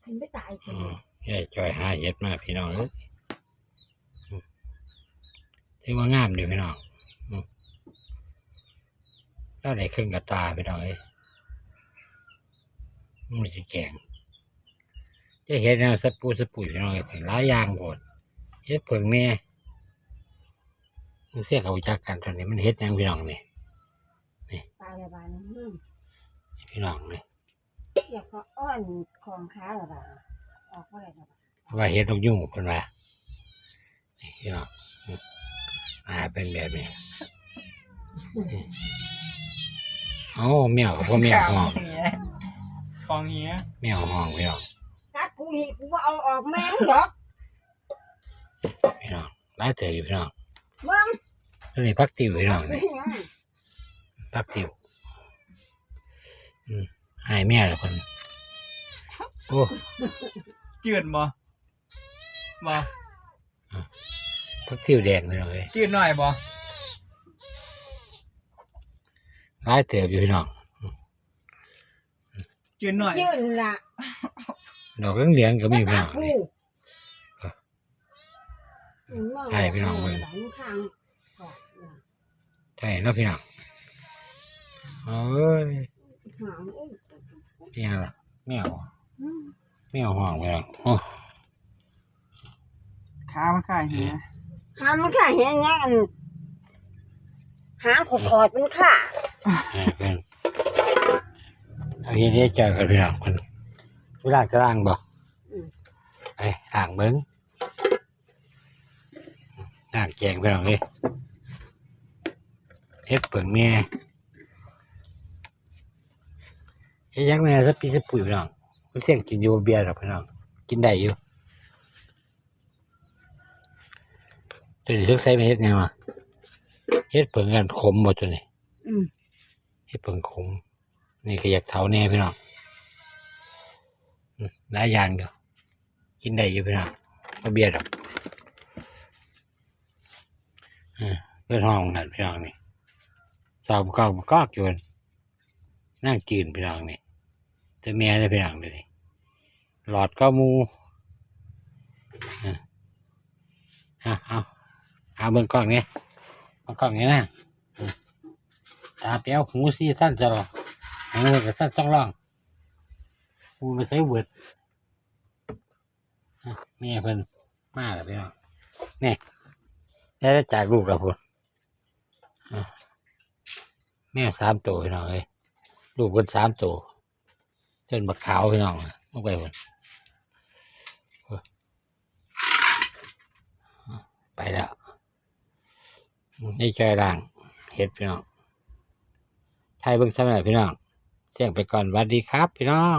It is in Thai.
ถึงไม่ตายคน ยายจอยหาเห็ดมาพี่น้องเลยที่ว่างามอยู่พี่น้องก็ได้ครึ่งกระตาพี่น้องเลยมันจะแกงจะเห็ดแนวสปูสปุ๋ยพี่น้องเลยหลายอย่างหมดเห็ดเผิงเนี่ยมันเสียเขาจักกันตอนนี้มันเห็ดยังพี่น้องนี่ ตายเลยบ้านนึง พี่น้องนี่ อยากก็อ้อนของค้าหรอบ้าออกว่าอะไรหรอ ว่าเห็ดนกยุ่งคนว่าพี่น้องเป็นแบบนี้เอ้าแมวกับพ่อแมวห้องฟองเหี้ยแมวห้องพี่น้อง กัดกูหีกูว่าเอาออกแม่งหรอก พี่น้องหลายเต๋ออยู่พี่น้อง มึง ตัวนี้พักติ๋วพี่น้องนี่พักติ๋วหายแม่ละคนโอ้จืดบ่พักติ๋วแดงพี่น้องเลย จืดหน่อยบ่หลายเต๋ออยู่พี่น้อง จืดหน่อยยืนละ ดอกเหลืองๆก็มีพี่น้องนี่ใช่พี่น้องเบิ่งใช่เนาะพี่น้องเอ้ยพี่น้องแมวห้องพี่น้องโอ้ ขามันขาเหี้ย ขามันข่าเห็นไงอันหางขอดมันข่า เพิ่นเอาเฮ็ดให้เจอกันพี่น้องเพิ่นเวลาจะล้างบ่ไปล้างเบิ่งล้างแกงพี่น้องเอ้ยเฮ็ดเปิ่งแม่เฮ็ดยังแม่สักปีสักปุ๋ยพี่น้องมันเสี่ยงกินอยู่เบียร์ดอกพี่น้องกินได้อยู่ตัวนี้ต้องใส่มาเฮ็ดแนวเฮ็ดเปิ่งกันขมบ่ตัวนี้เฮ็ดเปิ่งขมนี่ก็อยากเฒ่าแน่พี่น้องหลายอย่างเด้อกินได้อยู่พี่น้องบ่เบียร์ดอกเพื่อนห้องนั่นพี่น้องนี่สาวเก่าก็จนนั่งจืนพี่น้องนี่แต่แม่ได้พี่น้องเลยหลอดก็มูเอาเบิ่งกล้องนี่เอากล้องนี่นะตาเปียวหูซี่สั้นจะรอหูกับสั้นต้องร้องหูไม่ใช่เวิร์ดแม่เพิ่นมาแล้วพี่น้องนี่ได้จากลูกแล้วพุ่นแม่3 ตัวพี่น้องเอ้ยลูกเพิ่น3 ตัวเส้นบักขาวพี่น้องลงไปพุ่นไปแล้วนี่ใจร่างเห็ดพี่น้องใช่เบิ่งสมัยพี่น้องเที่ยงไปก่อนสวัสดีครับพี่น้อง